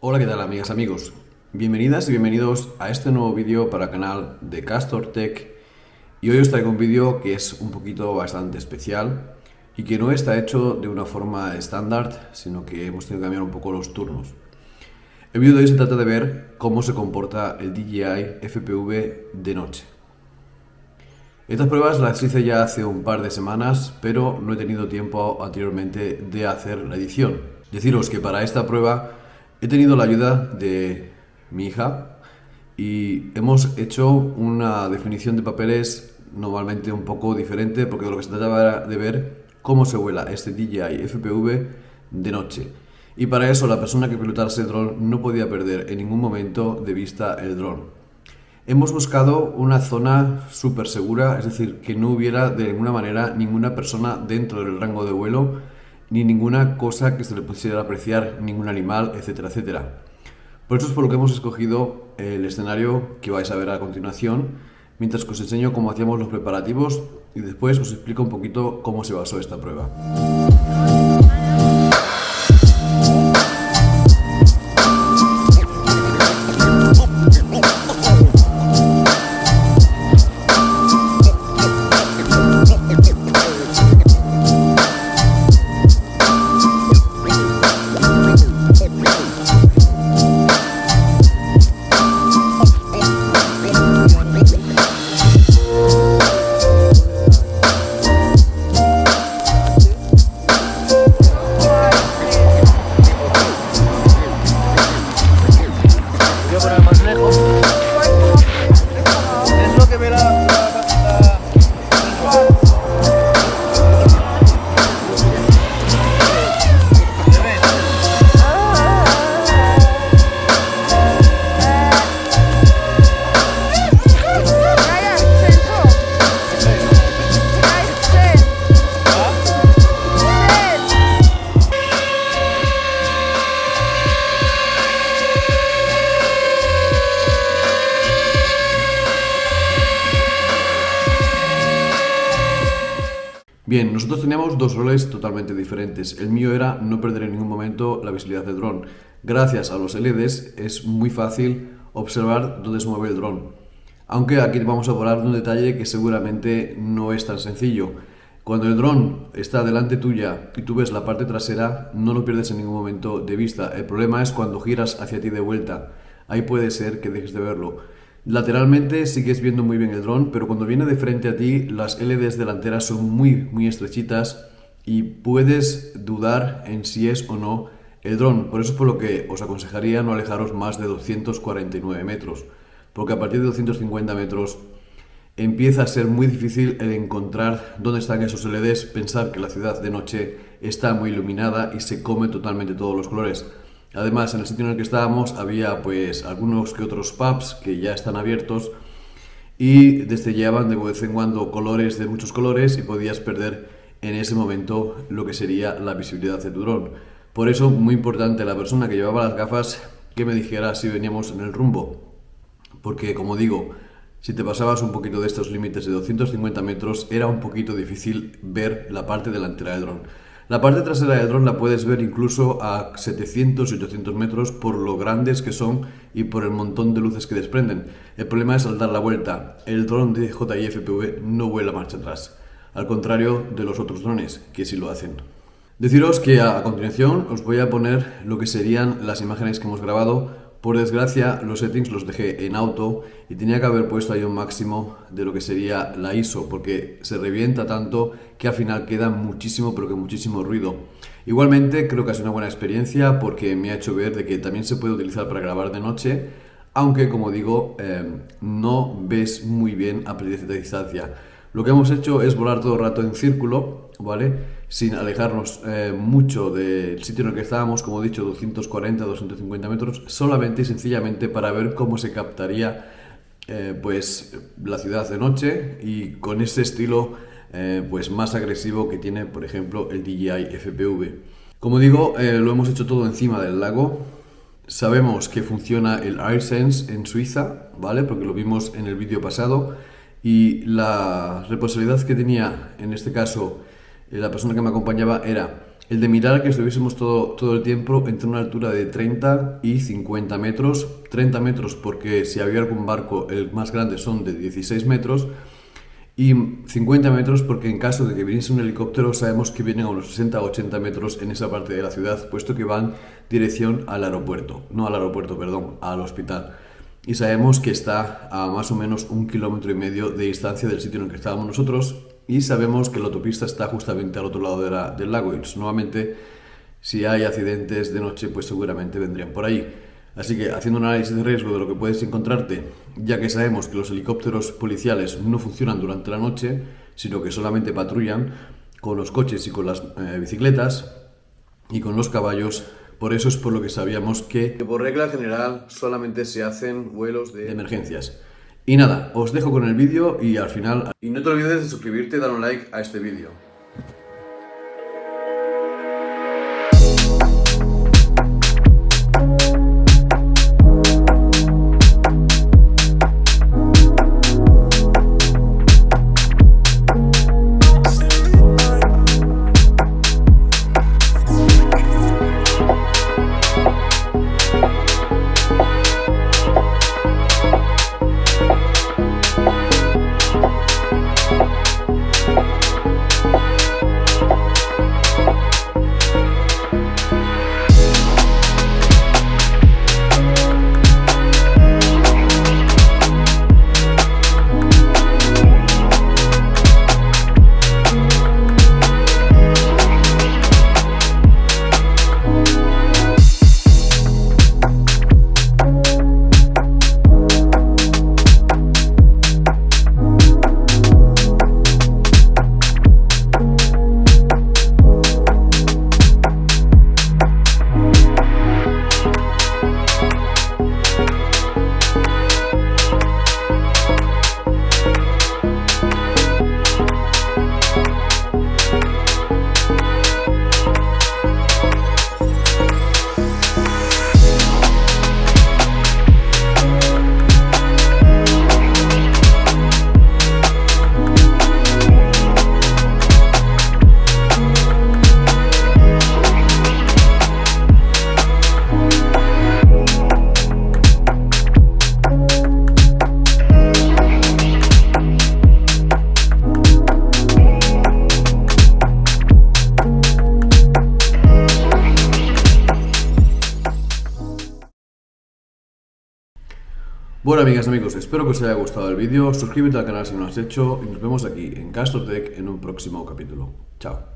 Hola, ¿qué tal, amigas, amigos? Bienvenidas y bienvenidos a este nuevo vídeo para el canal de Castor Tech. Y hoy os traigo un vídeo que es un poquito bastante especial y que no está hecho de una forma estándar, sino que hemos tenido que cambiar un poco los turnos. El vídeo de hoy se trata de ver cómo se comporta el DJI FPV de noche. Estas pruebas las hice ya hace un par de semanas, pero no he tenido tiempo anteriormente de hacer la edición. Deciros que para esta prueba he tenido la ayuda de mi hija y hemos hecho una definición de papeles normalmente un poco diferente, porque de lo que se trataba era de ver cómo se vuela este DJI FPV de noche. Y para eso la persona que pilotase el dron no podía perder en ningún momento de vista el dron. Hemos buscado una zona súper segura, es decir, que no hubiera de ninguna manera ninguna persona dentro del rango de vuelo, ni ninguna cosa que se le pudiera apreciar, ningún animal, etcétera, etcétera. Por eso es por lo que hemos escogido el escenario que vais a ver a continuación, mientras que os enseño cómo hacíamos los preparativos y después os explico un poquito cómo se basó esta prueba. Bien, nosotros teníamos dos roles totalmente diferentes. El mío era no perder en ningún momento la visibilidad del dron. Gracias a los LEDs es muy fácil observar dónde se mueve el dron. Aunque aquí vamos a hablar de un detalle que seguramente no es tan sencillo. Cuando el dron está delante tuya y tú ves la parte trasera, no lo pierdes en ningún momento de vista. El problema es cuando giras hacia ti de vuelta. Ahí puede ser que dejes de verlo. Lateralmente sigues viendo muy bien el dron, pero cuando viene de frente a ti, las LEDs delanteras son muy estrechitas y puedes dudar en si es o no el dron. Por eso es por lo que os aconsejaría no alejaros más de 249 metros, porque a partir de 250 metros empieza a ser muy difícil el encontrar dónde están esos LEDs, pensar que la ciudad de noche está muy iluminada y se come totalmente todos los colores. Además, en el sitio en el que estábamos había pues algunos que otros pubs que ya están abiertos y destellaban de vez en cuando colores de muchos colores y podías perder en ese momento lo que sería la visibilidad de tu dron. Por eso, muy importante la persona que llevaba las gafas que me dijera si veníamos en el rumbo, porque como digo, si te pasabas un poquito de estos límites de 250 metros era un poquito difícil ver la parte delantera del dron. La parte trasera del dron la puedes ver incluso a 700 y 800 metros por lo grandes que son y por el montón de luces que desprenden. El problema es al dar la vuelta. El dron de DJI FPV no vuela marcha atrás, al contrario de los otros drones, que sí lo hacen. Deciros que a continuación os voy a poner lo que serían las imágenes que hemos grabado. Por desgracia, los settings los dejé en auto y tenía que haber puesto ahí un máximo de lo que sería la ISO, porque se revienta tanto que al final queda muchísimo, pero que muchísimo ruido. Igualmente, creo que ha sido una buena experiencia porque me ha hecho ver de que también se puede utilizar para grabar de noche, aunque, como digo, no ves muy bien a cierta distancia. Lo que hemos hecho es volar todo el rato en círculo, ¿vale? Sin alejarnos mucho del sitio en el que estábamos, como he dicho, 240-250 metros, solamente y sencillamente para ver cómo se captaría pues la ciudad de noche y con ese estilo pues más agresivo que tiene, por ejemplo, el DJI FPV. Como digo, lo hemos hecho todo encima del lago. Sabemos que funciona el AirSense en Suiza, ¿vale? Porque lo vimos en el vídeo pasado. Y la responsabilidad que tenía, en este caso, la persona que me acompañaba era el de mirar que estuviésemos todo el tiempo entre una altura de 30 y 50 metros. 30 metros porque si había algún barco, el más grande son de 16 metros. Y 50 metros porque en caso de que viniese un helicóptero sabemos que vienen a unos 60 o 80 metros en esa parte de la ciudad, puesto que van dirección al aeropuerto. No al aeropuerto, perdón, al hospital. Y sabemos que está a más o menos 1,5 kilómetros de distancia del sitio en el que estábamos nosotros, y sabemos que la autopista está justamente al otro lado del lago, y nuevamente si hay accidentes de noche pues seguramente vendrían por ahí. Así que haciendo un análisis de riesgo de lo que puedes encontrarte, ya que sabemos que los helicópteros policiales no funcionan durante la noche, sino que solamente patrullan con los coches y con las bicicletas y con los caballos. Por eso es por lo que sabíamos que por regla general solamente se hacen vuelos de emergencias. Y nada, os dejo con el vídeo y al final... Y no te olvides de suscribirte y dar un like a este vídeo. Bueno, amigas y amigos, espero que os haya gustado el vídeo. Suscríbete al canal si no lo has hecho y nos vemos aquí en Castro Tech en un próximo capítulo. Chao.